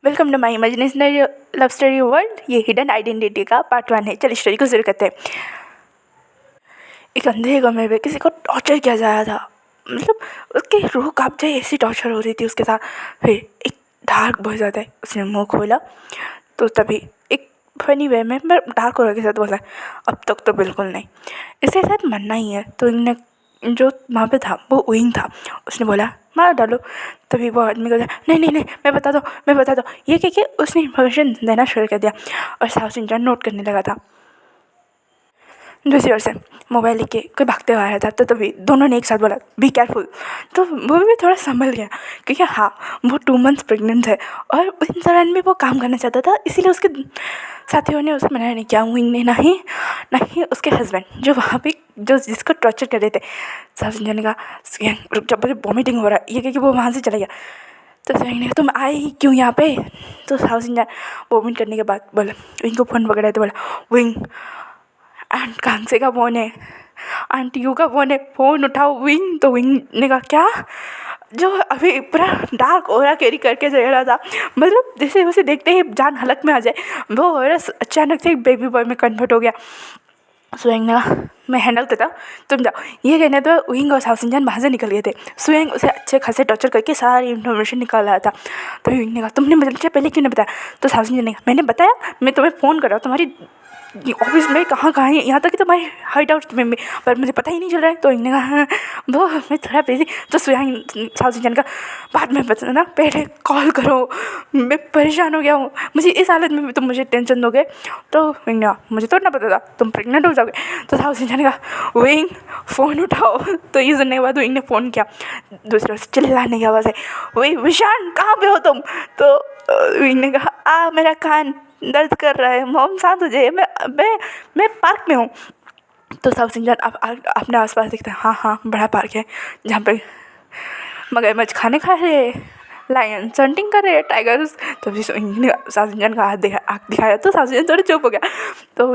Welcome to my imaginary love story world. ये hidden identity का part 1 है। चलिए स्टोरी को शुरू करते हैं। एक अंधेरे कमरे में किसी को टॉर्चर किया जा रहा था। मतलब उसकी रूह कांप जाए ऐसी टॉर्चर हो रही थी उसके साथ। फिर एक डार्क बहुत ज़्यादा है, उसने मुंह खोला तो तभी एक फनी वे में डार्क हो के साथ बोला, अब तक तो बिल्कुल नहीं, इसके साथ मरना ही है। तो इनने जो वहाँ पे था वो विंग था, उसने बोला मार डालो। तभी वो आदमी को नहीं नहीं नहीं, मैं बता दो ये क्या उसने इन्फॉर्मेशन देना शुरू कर दिया और साउथ इंडियन नोट करने लगा था। दूसरी ओर से मोबाइल लेके कोई भागते हुआ आ रहा था, तो तभी दोनों ने एक साथ बोला बी केयरफुल। तो वो भी थोड़ा संभल गया क्योंकि हाँ, वो 2 मंथ्स प्रेग्नेंट है और उस दौरान भी वो काम करना चाहता था, इसीलिए उसके साथियों ने उसे मना नहीं किया। विंग ने ना ही उसके हस्बैंड जो वहाँ पे जो जिसको टॉर्चर कर रहे थे। सब ने कहा रुक जा, मुझे वॉमिटिंग हो रहा है, ये क्योंकि वो वहाँ से चला गया। तो सही ने कहा तुम आए ही क्यों यहाँ पे। तो साउथ इंडियन वॉमिट करने के बाद बोला, विंग को फ़ोन पकड़ा तो बोला विंग आंट कांसे का फ़ोन है, आंटियों का फ़ोन है, फ़ोन उठाओ विंग। तो विंग ने कहा क्या, जो अभी पूरा डार्क ओरा कैरी करके जा रहा था, मतलब जैसे उसे देखते ही जान हलक में आ जाए, वो ओरा अचानक से बेबी बॉय में कन्वर्ट हो गया। सुएंग ने कहा मैं हैंडल करता, तुम जाओ। ये कहने तो विंग और साउथ इंडियन वहाँ से निकल गए थे। सुएंग उसे अच्छे खासे टॉर्चर करके सारी इन्फॉर्मेशन निकाल रहा था। तो विंग ने कहा तुमने मुझे पहले क्यों नहीं बताया। तो साउथ इंडियन ने कहा मैंने बताया, मैं तुम्हें फ़ोन कर रहा हूँ तुम्हारी ऑफिस में, कहाँ है, यहाँ तक कि तुम्हारे हाइट आउट में, पर मुझे पता ही नहीं चल रहा है। तो इन्होंने कहा हाँ, वो मैं थोड़ा बिजी। तो सुयांग साउथ इंडियन का बाद में बताना, पहले कॉल करो, मैं परेशान हो गया हूँ, मुझे इस हालत में भी तुम मुझे टेंशन दोगे। तो विंग ने कहा मुझे तो ना पता था तुम प्रेग्नेंट हो जाओगे। तो साउथ इंडियन ने कहा विंग फ़ोन उठाओ। तो ये सुनने के बाद विंग ने फ़ोन किया। दूसरे से चिल्लाने की आवाज़ है, वही विशान कहाँ पे हो तुम। तो विंग ने कहा मेरा कान दर्द कर रहा है, मॉम शांत हो जाइए, मैं पार्क में हूँ। तो साउथ इंडियन अपने आसपास दिखता है, हाँ हाँ बड़ा पार्क है जहाँ पे मगरमच्छ खाने खा रहे हैं, लायन हंटिंग कर रहे हैं, टाइगर्स। तो फिर साउथ इंडियन का आँख दिखाया तो साउथ इंडियन थोड़ा चुप हो गया। तो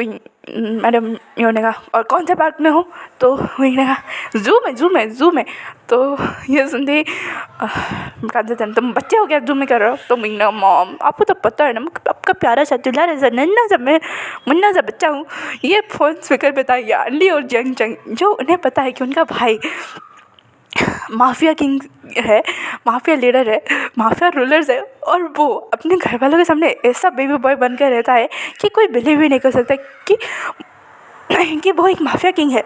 मैडम यो ने कहा और कौन से पार्क में हो। तो वही ने कहा जू में। तो ये सुनते कहते तुम बच्चे हो क्या जू में कर रहे हो। तो मीना मॉम आपको तो पता है ना, आपका प्यारा सा दुल्हा ऐसा नन्ना सा मैं मुन्ना सा बच्चा हूँ। ये फ़ोन स्पीकर पे था यार्ली और जंग जो उन्हें पता है कि उनका भाई माफिया किंग है, माफिया लीडर है, माफिया रूलर्स है, और वो अपने घर वालों के सामने ऐसा बेबी बॉय बनकर रहता है कि कोई बिलीव ही नहीं कर सकता कि वो एक माफिया किंग है।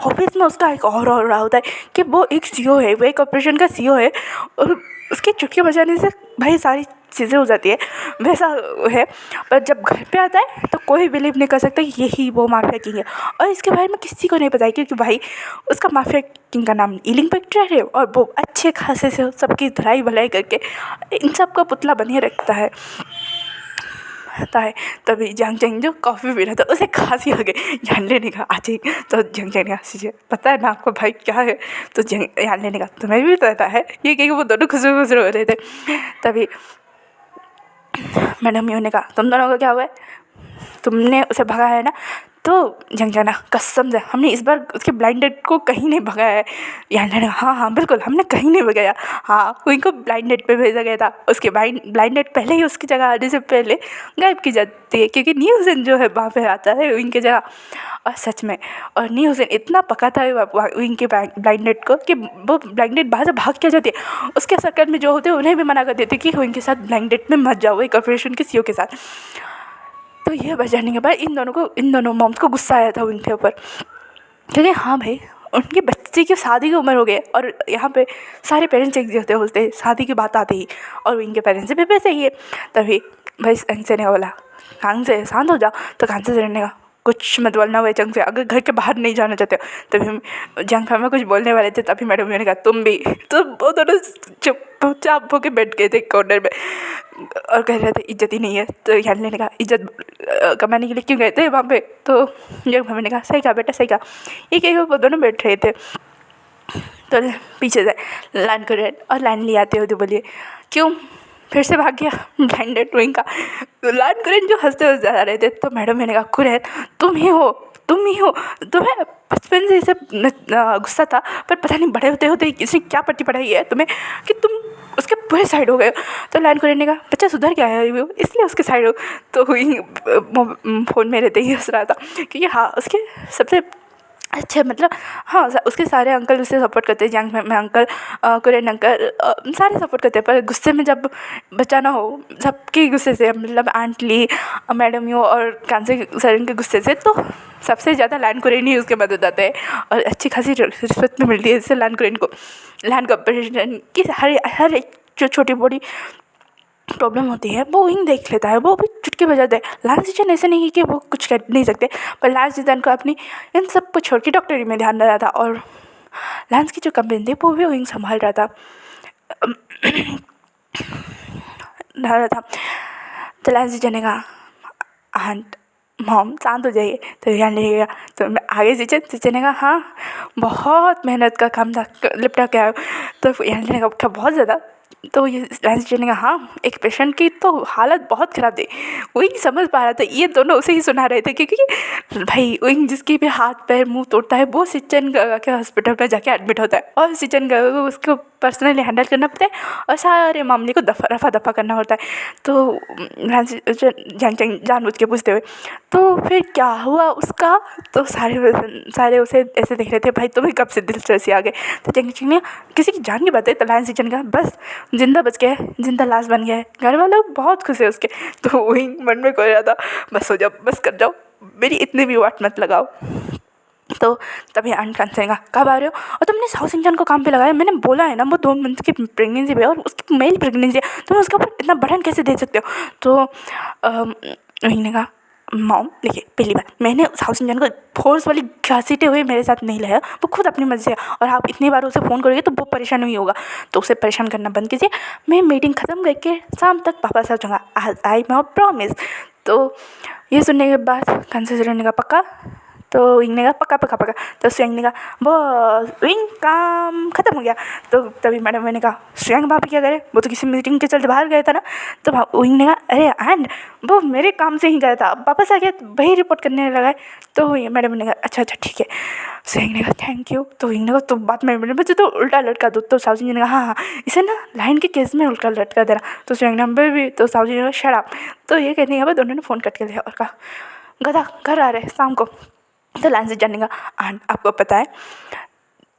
ऑफिस में उसका एक और रहा होता है कि वो एक सीईओ है, वो एक ऑपरेशन का सीईओ है, और उसकी चुटकी बजाने से भाई सारी चीज़ें हो जाती है, वैसा है। पर जब घर पे आता है तो कोई बिलीव नहीं कर सकता कि यही वो माफिया किंग है। और इसके बारे में किसी को नहीं पता है क्योंकि भाई उसका माफिया किंग का नाम ईलिंग पेक्टर है, और वो अच्छे खासे से सबकी धुलाई भलाई करके इन सब का पुतला बनिए रखता है। है तभी जंग जंग जो कॉफ़ी पी रहा था उसे खांसी आ गई। जान लेने का आज ही। तो जंग जंग ने पता है ना आपको भाई क्या है। तो जंग जान लेने का तुम्हें भी पता है, ये कि वो दोनों खुशरू हो रहे थे। तभी मैडम ने कहा तुम दोनों को क्या हुआ है, तुमने उसे भगाया है ना। तो जंग जाना कसम से हमने इस बार उसके ब्लाइंड डेट को कहीं नहीं भगाया है। यानी हाँ हाँ बिल्कुल हमने कहीं नहीं भगाया। हाँ उनको ब्लाइंड डेट पे भेजा गया था, उसके ब्लाइंड डेट पहले ही उसकी जगह आने से पहले गायब की जाती है क्योंकि न्यूज़न जो है वहाँ पे आता है उनकी जगह। और सच में, और न्यूज़न इतना पका था उनके ब्लाइंड डेट को कि वो ब्लाइंड डेट बाहर से भाग के जाती है, उसके सर्कल में जो होते हैं उन्हें भी मना कर देते कि उनके साथ ब्लाइंड डेट में मत जाओ एक कॉर्पोरेशन के सीईओ के साथ। तो ये बचाने के बाद इन दोनों मॉम्स को गुस्सा आया था उनके ऊपर क्योंकि हाँ भाई उनके बच्चे की शादी की उम्र हो गई और यहाँ पे सारे पेरेंट्स एक जैसे होते हैं शादी की बात आती ही, और इनके पेरेंट्स भी वैसे ही है। तभी भाई अंसे ने बोला कांग से शांत हो जाओ। तो कांग से रहने का कुछ मत बोलना हुआ जंग से, अगर घर के बाहर नहीं जाना चाहते हो। तभी जंग में कुछ बोलने वाले थे, तभी मैडम ने कहा तुम भी। तो वो दोनों चुपचाप होके बैठ गए थे कॉर्नर में और कह रहे थे इज्जत ही नहीं है। तो यानी ने कहा इज्जत कमाने के लिए क्यों गए थे वहाँ पे। तो जंग भाभी ने कहा सही कहा बेटा सही कहा। ये कहीं वो दोनों बैठ रहे थे। तो पीछे से लाइन को और लाइन ले आते हो तो बोलिए क्यों फिर से भाग गया ब्लाइंडेड विंग का। लान कुरैन जो हंसते हंसते जा रहे थे, तो मैडम मैंने कहा कुरैन तुम ही हो, तुम ही हो। तुम्हें बचपन से इसे गुस्सा था, पर पता नहीं बड़े होते होते इसने क्या पट्टी पढ़ाई है तुम्हें कि तुम उसके पूरे साइड हो गए। तो लाइन कुरैन ने कहा बच्चा सुधर क्या है वो, इसलिए उसके साइड हो। तो फ़ोन में रहते ही हंस रहा था, क्योंकि हाँ उसके सबसे अच्छा मतलब हाँ उसके सारे अंकल उसे सपोर्ट करते हैं, जंग में अंकल कुरैन अंकल सारे सपोर्ट करते हैं, पर गुस्से में जब बचा ना हो सबके गुस्से से, मतलब आंट ली, मैडम यू और कांसे सर के गुस्से से, तो सबसे ज़्यादा लाइन कुरैन ही उसके मदद आते हैं और अच्छी खासी रिस्पेक्ट मिलती है इससे लाइन कुरैन को। लाइन कॉम्पिटिशन की हर एक जो छोटी बड़ी प्रॉब्लम होती है वो विंग देख लेता है, वो भी चुटकी बजाते हैं। लाल सीजन ऐसे नहीं कि वो कुछ कर नहीं सकते, पर लाल सीजन को अपनी इन सब को छोड़ के डॉक्टरी में ध्यान रहा था, और लांस की जो कंपेन थी वो भी विंग संभाल रहा था तो लाल सीजन ने कहा आंट मॉम शांत हो जाइए। तो यार नहीं, तो मैं आगे सीजन ने कहा हाँ बहुत मेहनत का काम था लिपटा के आया। तो यार ने कहा बहुत ज़्यादा। तो ये लाइन्स जी ने कहा हाँ एक पेशेंट की तो हालत बहुत ख़राब थी, वही समझ पा रहा था। ये दोनों उसे ही सुना रहे थे, क्योंकि भाई वही जिसकी भी हाथ पैर मुंह तोड़ता है वो सिचन के हॉस्पिटल में जाके एडमिट होता है, और सिचन को उसको पर्सनली हैंडल करना पड़ता है और सारे मामले को रफा दफा करना होता है। तो जानबूझ के पूछते हुए तो फिर क्या हुआ उसका, तो सारे उसे ऐसे देख रहे थे भाई तुम्हें कब से दिलचस्पी आ गई। तो जंग ने किसी की जान की बात है, तो लायन सिचन का बस जिंदा बच गया, जिंदा लाश बन गया है, घर वाले बहुत खुश है उसके। तो वही मन में कोई रहा था बस हो जाओ, बस कर जाओ, मेरी इतनी भी वाट मत लगाओ। तो तभी आंट कंसेगा कब आ रहे हो, और तुमने साउथ इंडियन को काम पे लगाया, मैंने बोला है ना वो 2 मंथ की प्रेगनेंसी पे और उसकी मेल प्रेगनेंसी है, तुम उसके ऊपर इतना बर्डन कैसे दे सकते हो। तो वही ने कहा मॉम देखिए पहली बार मैंने साउथ इंडियन को फोर्स वाली घसीटे हुए मेरे साथ नहीं लाया, वो खुद अपनी मर्जी से, और आप इतनी बार उसे फ़ोन करोगे तो वो परेशान नहीं होगा, तो उसे परेशान करना बंद कीजिए। मैं मीटिंग ख़त्म करके शाम तक वापस आ जाऊँगा, आई माई प्रॉमिस। तो ये सुनने के बाद कंसिडर ने कहा पक्का, तो विंग ने कहा पक्का पक्का पक्का। तो स्वयं ने कहा बस विंग काम ख़त्म हो गया। तो तभी मैडम मैंने कहा स्वयं भाभी क्या करे, वो तो किसी मीटिंग के चलते बाहर गया था ना। तो विंग ने कहा अरे एंड वो मेरे काम से ही गया था, वापस आ गया तो वही रिपोर्ट करने लगा है। तो मैडम ने कहा अच्छा अच्छा ठीक है। स्वयं ने कहा थैंक यू। तो विंग ने कहा तो बात में बच्चे तो उल्टा लटका दो। तो साउजी ने कहा हाँ हाँ इसे ना लाइन के केस में उल्टा लटका देना। तो स्वयं ने भी, तो साउजी ने कहा शराब। तो ये कहने के बाद दोनों ने फ़ोन कट के लिया और कहा गधा घर आ रहे शाम को। तो लाइन से जाने का आंट आपको पता है।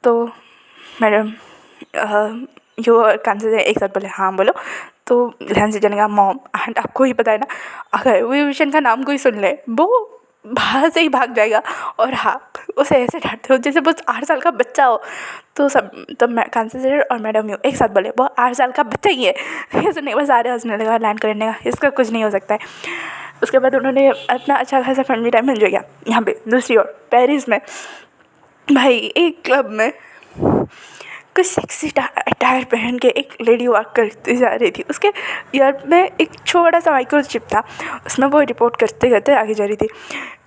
तो मैडम यो कान से एक साथ बोले हाँ बोलो। तो लाइन से जाने का मॉम आंट आपको ही पता है ना, अगर वो विशन का नाम कोई सुन ले वो बाहर से ही भाग जाएगा, और हाँ उसे ऐसे डांटते हो जैसे वो 8 साल का बच्चा हो। तो सब तो मैं कांसेसर और मैडम यू एक साथ बोले वो 8 साल का बच्चा ही है। ये सुनने के बाद सारे हंसने लगा, लैंड करने का इसका कुछ नहीं हो सकता है। उसके बाद उन्होंने अपना अच्छा खासा फैमिली टाइम एंजॉय किया। यहाँ पे दूसरी ओर पेरिस में भाई एक क्लब में कुछ सेक्सी अटायर पहन के एक लेडी वॉक करती जा रही थी, उसके ईयर में एक छोटा सा माइक्रोचिप था, उसमें वो रिपोर्ट करते करते आगे जा रही थी।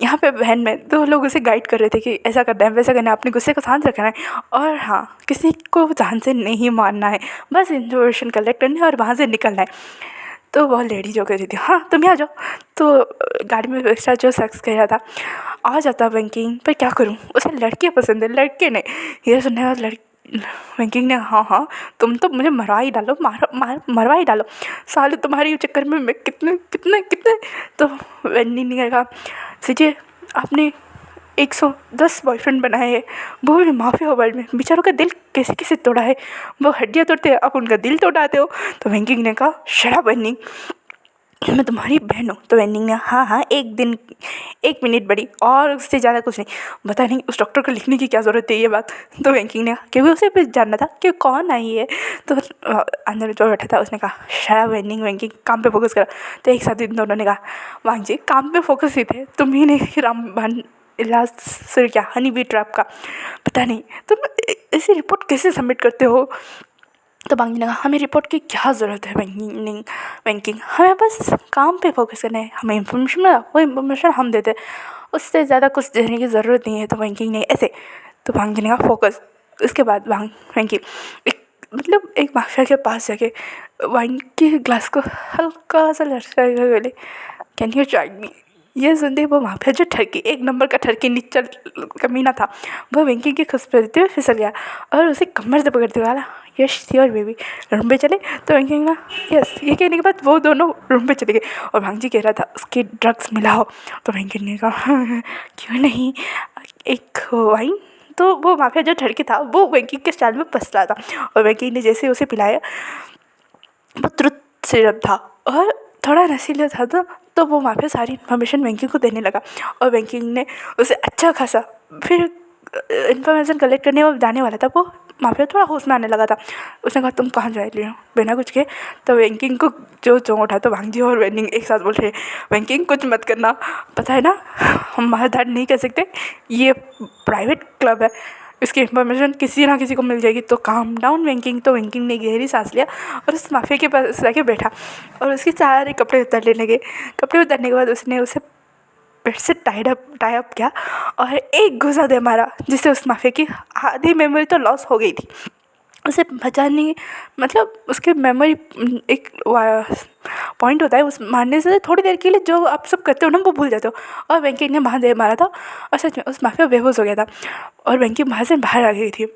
यहाँ पे बहन में 2 लोग उसे गाइड कर रहे थे कि ऐसा करना है वैसा करना है, अपने गुस्से को शांत रखना है, और हाँ किसी को जान से नहीं मारना है, बस इन्फॉर्मेशन कलेक्ट करनी है और वहाँ से निकलना है। तो वो लेडी जो कह रही थी हाँ तुम यहाँ जाओ। तो गाड़ी में एक्स्ट्रा जो शख्स कह रहा था आ जाता बैंकिंग, पर क्या करूँ उसे लड़के पसंद है लड़के नहीं। ये सुनने वाला बैंकिंग ने हाँ हाँ तुम तो मुझे मरवा ही डालो, मरवा ही डालो साले, तुम्हारे चक्कर में मैं कितने कितने कितने। तो वेंडी ने कहा सीजिए आपने 110 बॉयफ्रेंड बनाए हैं, वो भी माफिया वर्ल्ड में, बेचारों का दिल कैसे कैसे तोड़ा है, वो हड्डियाँ तोड़ते हैं आप उनका दिल तोड़ाते हो। तो वेंकिंग ने कहा शराब वेंडिंग मैं तुम्हारी बहन हूँ। तो वेंडिंग ने हाँ हाँ 1 मिनट बड़ी और उससे ज़्यादा कुछ नहीं, बता नहीं उस डॉक्टर को लिखने की क्या ज़रूरत है ये बात। तो वेंकिंग ने कहा क्योंकि उसे भी जानना था कि कौन आई है। तो अंदर जो बैठा था उसने कहा शराब वेंकिंग काम पे फोकस करा। तो एक साथ इन दोनों ने कहा वांग जी काम पे फोकस ही थे, तुम ही नहीं रामबान इलाज सर क्या हनी बी ट्रैप का पता नहीं तुम ऐसी रिपोर्ट कैसे सबमिट करते हो। तो बांगी ने कहा हमें रिपोर्ट की क्या ज़रूरत है बैंकिंग हमें बस काम पे फोकस करना है, हमें इन्फॉर्मेशन मिला वो इन्फॉर्मेशन हम देते हैं, उससे ज़्यादा कुछ देने की ज़रूरत नहीं है। तो बैंकिंग ने ऐसे, तो बांगी ने कहा फोकस। उसके बाद बैंकिंग एक मतलब एक माफिया के पास जाके वाइन के ग्लास को हल्का सा लटका के बोले, कैन यू ट्राई मी। ये सुनते वो माफिया जो ठरकी, एक नंबर का ठरकी निच्चर कमीना था, वो वेंकी की खुशपरती में फिसल गया और उसे कमर से पकड़ते हुए बोला, यस श्योर बेबी, रूम पे चले। तो वेंकी ना यस, ये कहने के बाद वो दोनों रूम पे चले गए और भांजी कह रहा था उसके ड्रग्स मिलाओ। तो वेंकी ने कहा क्यों नहीं, एक वाइन। तो वो माफिया जो ठरकी था वो वेंकी के स्टाइल में पसला था और वेंकी ने जैसे उसे पिलाया, वो ट्रुथ सिरप था और थोड़ा नशीला था। तो वो माफिया सारी इन्फॉर्मेशन वेंकी को देने लगा और वेंकी ने उसे अच्छा खासा फिर इन्फॉर्मेशन कलेक्ट करने वो जाने वाला था। वो माफिया थोड़ा होश में आने लगा था। उसने कहा तुम कहाँ जा रही हो बिना कुछ के। तो वेंकिंग को जो चोंक उठा तो भांजी और वेंकिंग एक साथ बोल रहे, वेंकिंग कुछ मत करना, पता है ना हम मारधाड़ नहीं कर सकते, ये प्राइवेट क्लब है, इसकी इन्फॉर्मेशन किसी ना किसी को मिल जाएगी। तो काम डाउन वेंकिंग। तो वेंकिंग ने गहरी सांस लिया और उस माफिया के पास जाके बैठा और उसके सारे कपड़े उतारने लगे। कपड़े उतारने के बाद उसने उसे बेड से टाई अप किया और एक घुसा दे मारा, जिससे उस माफिया की आधी मेमोरी तो लॉस हो गई थी। उसे बचाने मतलब उसके मेमोरी एक पॉइंट होता है, उस मारने से थोड़ी देर के लिए जो आप सब करते हो ना वो भूल जाते हो। और वेंकी ने वहाँ दे मारा था और सच में उस माफिया बेहोश हो गया था और वेंकी वहाँ से बाहर आ गई थी।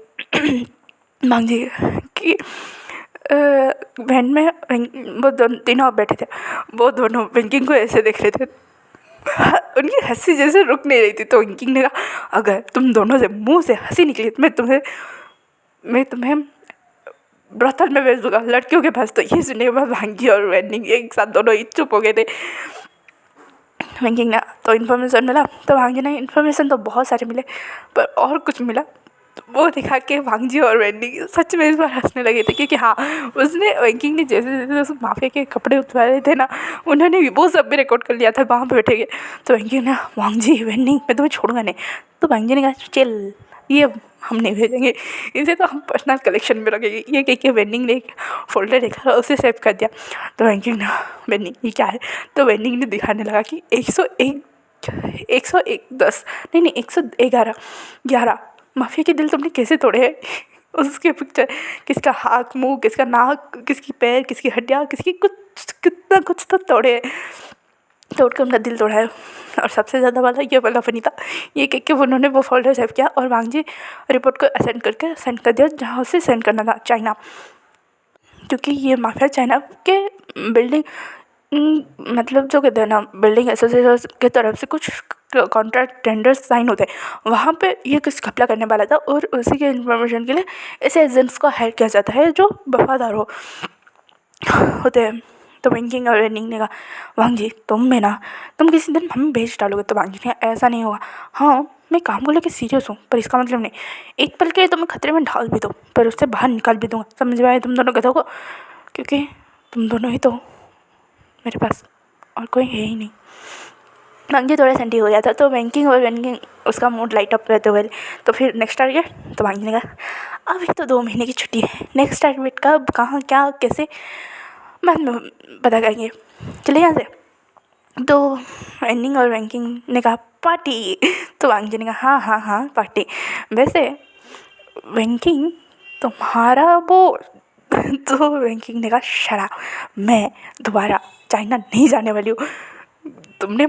मांझी कि वैन में वो तीनों बैठे थे, वो दोनों वेंकिंग को ऐसे देख रहे थे, उनकी हंसी जैसे रुक नहीं रही थी। तो वेंकिंग ने कहा अगर तुम दोनों से मुंह से हंसी निकली तो मैं तुम्हें ब्रथल में भेज दूंगा लड़कियों के पास। तो ये सुनने के बाद भांगी और वेंकिंग एक साथ दोनों ही चुप हो गए थे। वेंकिंग ने तो इन्फॉर्मेशन मिला, तो भांगी ने इन्फॉर्मेशन तो बहुत सारे मिले पर और कुछ मिला वो दिखा के भांजी और वेंकिंग सच में इस बार हंसने लगे थे, क्योंकि हाँ उसने वेंकिंग ने जैसे जैसे उस माफिया के कपड़े उतारे थे ना, उन्होंने भी वो सब भी रिकॉर्ड कर लिया था वहाँ पे बैठे गए। तो वेंकिंग ने भांजी वेंकिंग मैं तुम्हें छोड़ूंगा नहीं। तो भांजी ने कहा चल ये हम नहीं भेजेंगे, इसे तो हम पर्सनल कलेक्शन में रखेंगे। ये कह के वेंडिंग ने एक फोल्डर देखा और उसे सेव कर दिया। तो वेंकिंग ने वेंडिंग ये क्या है। तो वेंडिंग ने दिखाने लगा कि 110 नहीं 111 माफिया के दिल तुमने कैसे तोड़े हैं। उसके पिक्चर किसका हाथ मुंह, किसका नाक, किसकी पैर, किसकी हड्डियाँ, किसकी कुछ कितना कुछ तो तोड़े हैं, तोड़ के उनका दिल तोड़ा है। और सबसे ज़्यादा वाला ये वाला फनी था, ये कह के उन्होंने वो फोल्डर सेव किया और वांगजी रिपोर्ट को सेंड कर दिया जहाँ उसे सेंड करना था, चाइना। क्योंकि ये माफिया चाइना के बिल्डिंग मतलब जो कहते हैं ना बिल्डिंग एसोसिएशन की तरफ से कुछ कॉन्ट्रैक्ट टेंडर्स साइन होते हैं, वहाँ पे ये कुछ घपला करने वाला था और उसी के इन्फॉर्मेशन के लिए ऐसे एजेंट्स को हायर किया जाता है जो वफादार होते हैं। तो वेंकिंग और वेंडिंग ने कहा वांगजी तुम किसी दिन हमें भेज डालोगे। तो वांगजी ने ऐसा नहीं होगा, हाँ मैं काम को लेकर सीरियस हूँ पर इसका मतलब नहीं एक पल के लिए तुम्हें खतरे में डाल भी दो पर उससे बाहर निकाल भी दूँगा, समझ में आए तुम दोनों गधों को, क्योंकि तुम दोनों ही तो मेरे पास और कोई है ही नहीं। वांगजी थोड़ा सेंटी हो गया था। तो वेंकिंग उसका मूड लाइट अप रहते हुए तो फिर नेक्स्ट टारगेट। तो वांगजी ने कहा अभी तो 2 महीने की छुट्टी है, नेक्स्ट टारगेट कब कहाँ क्या कैसे बाद में पता करेंगे, चले यहाँ से। तो वेंडिंग और वेंकिंग ने कहा पार्टी। तो वांगजी ने कहा हाँ पार्टी। वैसे वेंकिंग तुम्हारा वो तो वेंकिंग ने कहा शरा मैं दोबारा चाइना नहीं जाने वाली हूँ, तुमने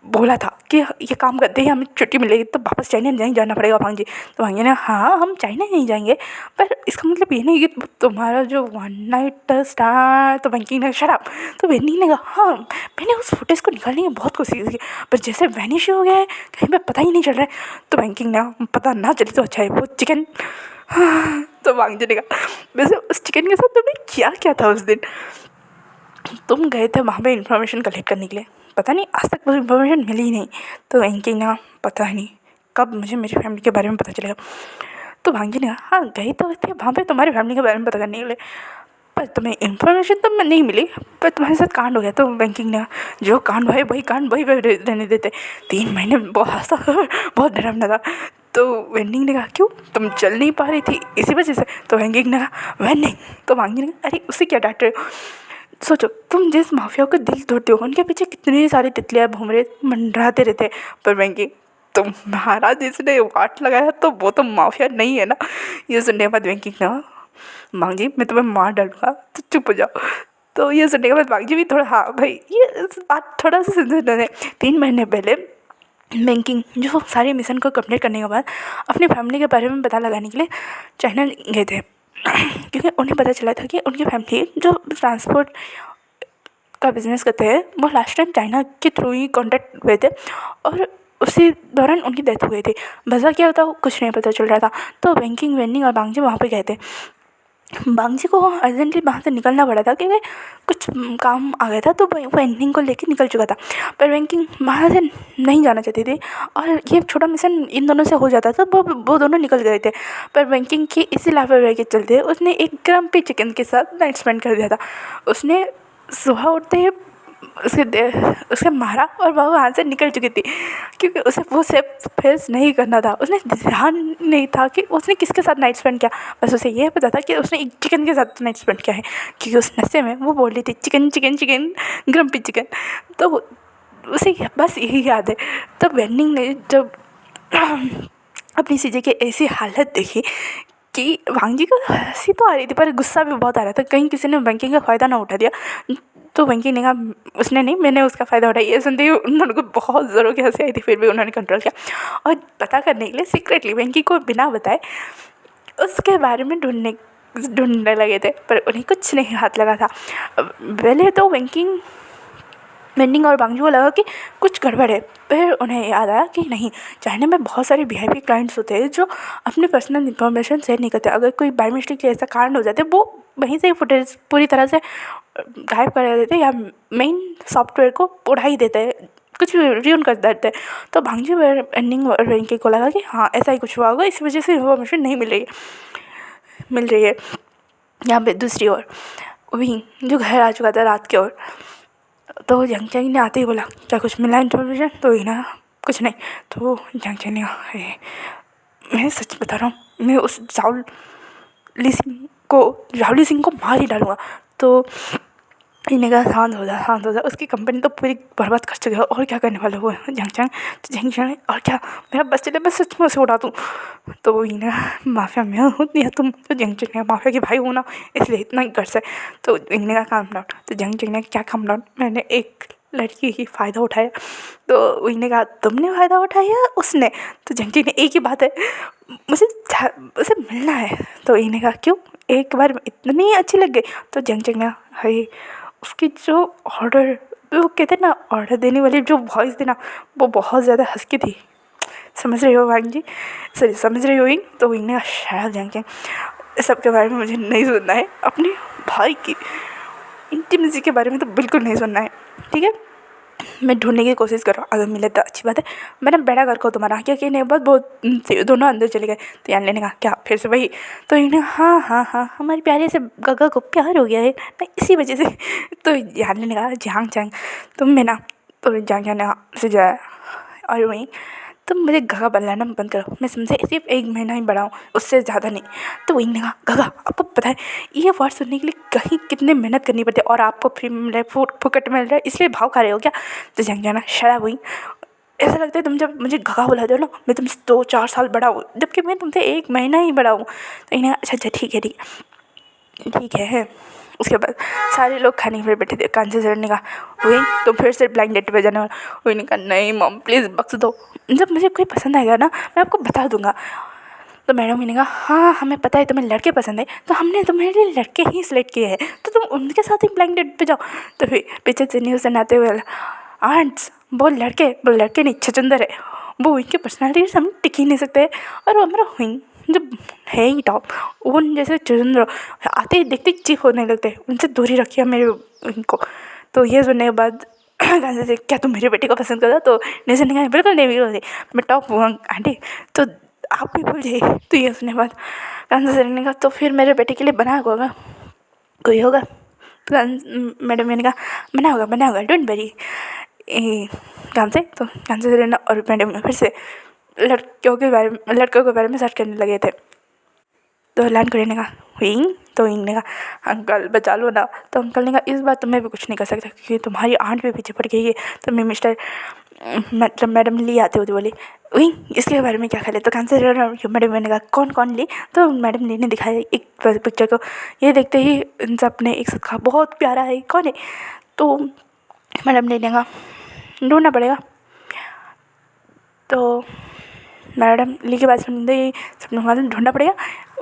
बोला था कि ये काम करते ही हमें छुट्टी मिलेगी तो वापस चाइना नहीं जाना पड़ेगा भांजी। तो भांजी ने हाँ हम चाइना नहीं जाएंगे पर इसका मतलब ये नहीं कि तुम्हारा जो 1 नाइट स्टार। तो वेंकिंग ने शराब। तो वेंकिंग ने कहा हाँ मैंने उस फुटेज को निकालने की बहुत कोशिश की पर जैसे वैनिश हो गया है कहीं पर पता ही नहीं चल रहा है। तो वेंकिंग ने पता ना चले तो अच्छा है वो चिकन। तो वांगजी ने कहा वैसे उस चिकन के साथ तुम्हें क्या क्या था उस दिन। तुम गए थे वहाँ पे इन्फॉर्मेशन कलेक्ट करने के लिए, पता नहीं आज तक वो इन्फॉर्मेशन मिली ही नहीं। तो वेंकी ने पता नहीं कब मुझे मेरी फैमिली के बारे में पता चलेगा। तो भांजी ने कहा हाँ गई तो थे वहाँ पे तुम्हारी फैमिली के बारे में पता करने के लिए पर तुम्हें इन्फॉर्मेशन तो नहीं मिली पर तुम्हारे साथ कांड हो गया। तो बैंकिंग ने जो कांड भाई वही कांड वही रहने देते। 3 महीने बहुत डरावना था। तो वेंडिंग ने कहा क्यों तुम चल नहीं पा रही थी इसी वजह से। तो वेंडिंग ने कहा वेंडिंग। तो वांगी ने कहा अरे उसे क्या डांट रहे हो, सोचो तुम जिस माफिया को दिल तोड़ते हो उनके पीछे कितनी सारी तितलियाँ घूम रहे मंडराते रहते। पर वेंगी तुम्हारा जिसने वाट लगाया तो वो तो माफिया नहीं है ना। ये सुनने के बाद वेंकी ने मांग जी मैं तुम्हें मार डालूँगा, तो चुप हो जाओ। तो ये सुनने के बाद मांग जी भी थोड़ा हाँ भाई ये इस बात थोड़ा सा सेंसिटिव है। 3 महीने पहले बैंकिंग जो सारे मिशन को कंप्लीट करने के बाद अपनी फैमिली के बारे में पता लगाने के लिए चाइना गए थे क्योंकि उन्हें पता चला था कि उनकी फैमिली जो ट्रांसपोर्ट का बिज़नेस करते हैं वो लास्ट टाइम चाइना के थ्रू ही कॉन्टैक्ट हुए थे और उसी दौरान उनकी डेथ हुई थी। वजह क्या होता कुछ नहीं पता चल रहा था। तो बैंकिंग वेंडिंग और बांगजी वहाँ पे गए थे। बांगजी को अर्जेंटली वहाँ से निकलना पड़ा था क्योंकि कुछ काम आ गया था, तो वो एंडिंग को लेके निकल चुका था। पर बैंकिंग वहाँ से नहीं जाना चाहती थी और ये छोटा मिशन इन दोनों से हो जाता था, वो दोनों निकल गए थे। पर बैंकिंग की इसी लापरवाही के चलते उसने एक क्रम्पी चिकन के साथ नाइट स्पेंड कर दिया था। उसने सुबह उठते ही उसे मारा और वह वहाँ से निकल चुकी थी क्योंकि उसे वो सेफ फेस नहीं करना था। उसने ध्यान नहीं था कि उसने किसके साथ नाइट स्पेंड किया, बस उसे यह पता था कि उसने एक चिकन के साथ नाइट स्पेंड किया है क्योंकि उस नशे में वो बोल रही थी chicken chicken chicken grumpy chicken. तो उसे बस यही याद है। तब वेंडिंग ने जब अपनी चीज़ें की ऐसी हालत देखी कि वांगजी को हंसी तो आ रही थी पर गुस्सा भी बहुत आ रहा था, कहीं किसी ने बैंकिंग का फ़ायदा ना उठा दिया। तो बैंकिंग ने कहा उसने नहीं मैंने उसका फ़ायदा उठाया। ये सुनते ही उन दोनों को बहुत ज़ोरों की हंसी आई थी, फिर भी उन्होंने कंट्रोल किया और पता करने के लिए सीक्रेटली बैंकिंग को बिना बताए उसके बारे में ढूंढने लगे थे, पर उन्हें कुछ नहीं हाथ लगा था। पहले तो वेंडिंग और बांगजू को लगा कि कुछ गड़बड़ है, फिर उन्हें याद आया कि नहीं, चाइना में बहुत सारे वीआईपी क्लाइंट्स होते हैं जो अपनी पर्सनल इन्फॉर्मेशन शेयर नहीं करते। अगर कोई बाय मिस्टेक ऐसा कांड हो जाते वो वहीं से फुटेज पूरी तरह से गायब कर देते या मेन सॉफ्टवेयर को उड़ा ही देते, कुछ भी रियून कर देते। तो भांगजी एंडिंग वेंकी को लगा कि हाँ ऐसा ही कुछ हुआ होगा, इस वजह से इन्फॉर्मेशन नहीं मिल रही है। यहाँ पे दूसरी ओर वहीं जो घर आ चुका था रात की ओर, तो जंग चैंग ने आते ही बोला क्या कुछ मिला इन्फॉर्मेशन, तो ही ना कुछ नहीं। तो जंग चैंग ने मैं सच बता रहा हूँ, मैं उस राहुली सिंह को मार ही डालूंगा। तो इन्हें कहा शांत हो जा, उसकी कंपनी तो पूरी बर्बाद कर चुकी है और क्या करने वाला हुआ है जंग चैंग और क्या मेरा बस चले मैं सच में उसे उड़ा दूँ। तो इन्हें माफिया में होती है तुम, तो जंग चैंग ने माफिया के भाई हो ना इसलिए इतना ही कर से। तो इन्हें का काम डाउन, तो जंग चैंग ने क्या काम डाउन, मैंने एक लड़की ही फ़ायदा उठाया। तो इन्हें कहा तुमने फ़ायदा उठाया उसने, तो जंग चैंग ने एक ही बात है मुझे उसे मिलना है। तो इन्हें कहा क्यों, एक बार इतनी अच्छी लग गई। तो जंग चैंग ने हाय उसकी जो ऑर्डर वो कहते ना ऑर्डर देने वाली जो वॉइस थी ना वो बहुत ज़्यादा हंसकी थी। समझ रहे हो वांग जी, सॉरी समझ रही हो इन। तो इन्हें शायद जाएंगे इस सब के बारे में मुझे नहीं सुनना है, अपने भाई की इंटीमेसी के बारे में तो बिल्कुल नहीं सुनना है, ठीक है। मैं ढूंढने की कोशिश कर रहा हूँ, अगर मिले तो अच्छी बात है। मैंने बेड़ा घर को तुम्हारा क्योंकि नहीं बहुत दोनों अंदर चले गए। तो यान लेने का क्या फिर से वही, तो इन्हें हाँ हमारी प्यारे से गगा को प्यार हो गया है ना इसी वजह से। तो यान लेने का झांग झांग तुम में ना, तो झांग झांग से जाए और वहीं तुम मुझे गगा बनाना बंद करो, मैं समझे सिर्फ 1 महीना ही बड़ा हूँ उससे ज़्यादा नहीं। तो वही ने कहा गगा आपको पता है ये वर्ड सुनने के लिए कहीं कितने मेहनत करनी पड़ती है और आपको फ्री मिल रहा है, फुकट मिल रहा है, इसलिए भाव खा रहे हो क्या। तो जंग जाना शराब हुई, ऐसा लगता है तुम जब मुझे गगा बुलाते हो ना मैं तुमसे 2-4 साल बड़ा हूँ जबकि मैं तुमसे 1 महीना ही बड़ा हूँ। तो इन्हें अच्छा ठीक है। उसके बाद सारे लोग खाने पर बैठे थे, कान से चढ़ने का वही तो फिर से ब्लाइंड डेट पे जाने वाला। वही ने कहा नहीं मॉम प्लीज़ बख्श दो, जब मुझे कोई पसंद आएगा ना मैं आपको बता दूंगा। तो मैडम ने कहा हाँ हमें पता है तुम्हें लड़के पसंद है, तो हमने तुम्हारे लिए लड़के ही सिलेक्ट किए हैं, तो तुम उनके साथ ही ब्लाइंड डेट पे जाओ। तो फिर पीछे से न्यूज़ आते हुए आंट्स वो लड़के नहीं छचंदर है, वो इनकी पर्सनैलिटी से हम टिक ही नहीं सकते। और वो हमारा हुई जब है ही टॉप, वो जैसे चंद्र आते ही देखते चीप होने लगते, उनसे दूरी रखिए मेरे इनको। तो ये सुनने के बाद से क्या तुम मेरे बेटे को पसंद करो, तो नेशन ने कहा बिल्कुल नहीं बिल्कुल नहीं मैं टॉप हूँ आंटी, तो आप भी भूल जाइए। तो ये सुनने के बाद कांसा ने कहा तो फिर मेरे बेटे के लिए बना होगा कोई होगा। तो मैडम ने कहा बना होगा डोंट वरी। कांसे तो कांसा ने और मैडम ने फिर से लड़कों के बारे में सर्च करने लगे थे। तो लान करे ने कहा हुई, तो इन ने कहा अंकल बचा लो ना। तो अंकल ने कहा इस बार तुम्हें भी कुछ नहीं कर सकता क्योंकि तुम्हारी आंट भी पीछे पड़ गई है, तो मैं मिस्टर मतलब मैडम ली आते होते बोली, वही इसके बारे में क्या ख्याल है? तो कैंसर मैडम ने कहा कौन कौन ली? तो मैडम ली ने दिखाया एक पिक्चर को। ये देखते ही इन सब ने एक साथ कहा बहुत प्यारा है, कौन है? तो मैडम ली ने कहा ढूंढना पड़ेगा। तो मैडम ली के पास सपना ढूंढना पड़ेगा।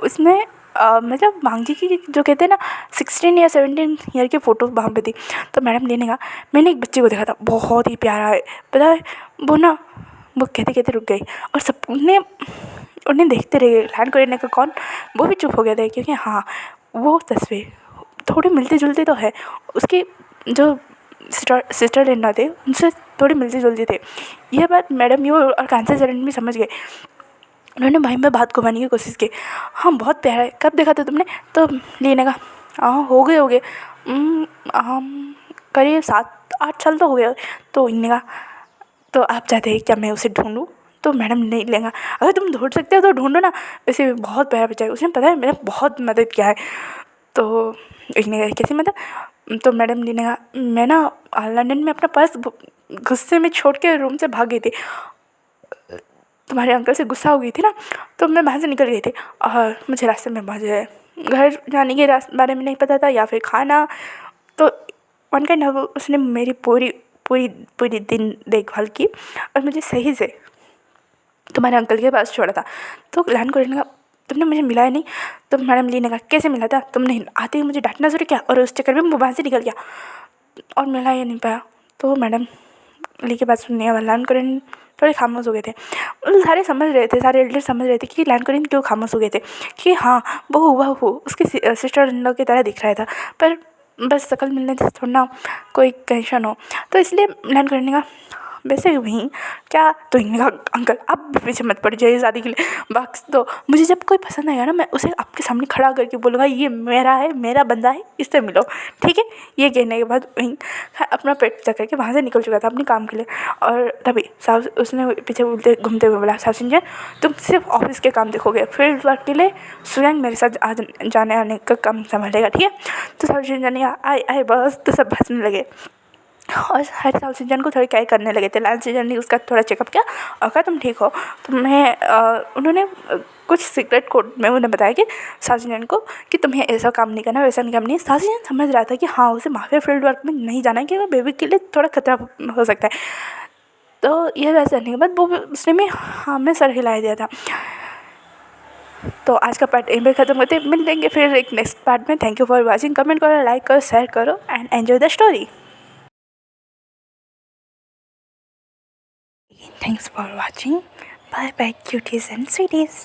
उसमें मतलब मांगजी की जो कहते हैं ना 16 या 17 ईयर की फ़ोटो वहाँ पे थी। तो मैडम ली ने कहा मैंने एक बच्चे को देखा था, बहुत ही प्यारा है, पता है वो ना, वो कहते कहते रुक गई और सबने उन्हें देखते रह गए। लाइन को का कौन, वो भी चुप हो गया था क्योंकि हाँ वो तस्वीर थोड़ी मिलती जुलती तो है, उसकी जो सिस्टर इन लॉ थे उनसे थोड़ी मिलती जुलती थे। यह बात मैडम यू और कैंसर स्टूडेंट भी समझ गए। उन्होंने भाई में बात घुमाने की कोशिश की, हाँ बहुत प्यारा है, कब देखा था तुमने? तो लेने का हाँ हो गए हम करीब 7-8 साल तो हो गया। तो इनने कहा तो आप चाहते हैं क्या मैं उसे ढूंढूं? तो मैडम नहीं लेगा, अगर तुम ढूंढ सकते हो तो ढूंढो ना, वैसे भी बहुत प्यारा बच्चा है, उसने पता है मैंने बहुत मदद किया है। तो इनने कहा कैसी मदद? तो मैडम ने कहा मैं ना लंदन में अपना पर्स गुस्से में छोड़ के रूम से भाग गई थी, तुम्हारे अंकल से गुस्सा हो गई थी ना, तो मैं वहाँ से निकल गई थी और मुझे रास्ते में मुझे घर जाने के बारे में नहीं पता था या फिर खाना। तो वन काइंड उसने मेरी पूरी पूरी पूरी दिन देखभाल की और मुझे सही से तुम्हारे अंकल के पास छोड़ा था। तो लान को रहने का तुमने मुझे मिला है नहीं? तो मैडम ली ने कहा कैसे मिला था? तुमने आते ही मुझे डांटना शुरू किया और उस चक्कर में वो वहाँ से निकल गया और मिला ही नहीं पाया। तो मैडम ली के बात सुनने वाला लान करें थोड़े खामोश हो गए थे। सारे समझ रहे थे, सारे एल्डर समझ रहे थे कि लान करें क्यों खामोश हो गए थे, कि हाँ वो हुआ वो उसकी सिस्टर इन लॉ की तरह दिख रहा था, पर बस शक्ल मिलने से थोड़ा ना कोई कनेक्शन हो। तो इसलिए लान करने का वैसे वहीं क्या? तो इन्होंने कहा अंकल आप भी पीछे मत पड़ जाइए शादी के लिए, बस तो मुझे जब कोई पसंद आएगा ना मैं उसे आपके सामने खड़ा करके बोलूँगा ये मेरा है, मेरा बंदा है, इससे मिलो, ठीक है? ये कहने के बाद वहीं अपना पेट पूजा करके वहाँ से निकल चुका था अपने काम के लिए। और तभी साहब उसने पीछे बोलते घूमते हुए बोला साहब सिंह तुम सिर्फ ऑफिस के काम देखोगे, फील्ड वर्क के लिए स्वयं मेरे साथ जाने आने का काम संभालेगा, ठीक है? तो साहब सिंह ने कहा आए आए बस, तो सब हंसने लगे और हर साल सीजन को थोड़ी केयर करने लगे थे। लास्ट सीजन ने उसका थोड़ा चेकअप किया और कहा तुम ठीक हो। तो मैं उन्होंने कुछ सीक्रेट कोड में उन्हें बताया कि साजिन को कि तुम्हें ऐसा काम नहीं करना, वैसा नहीं काम नहीं। साजिन समझ रहा था कि हाँ उसे माफिया फील्ड वर्क में नहीं जाना है कि वो बेबी के लिए थोड़ा खतरा हो सकता है। तो यह वैसा करने के बाद वो उसने में हाँ में सर हिला दिया था। तो आज का पार्ट यहीं पर ख़त्म करते, मिल लेंगे फिर एक नेक्स्ट पार्ट में। Thank you for watching, comment करो, लाइक करो, शेयर करो and enjoy the story. Thanks for watching. Bye bye cuties and sweeties.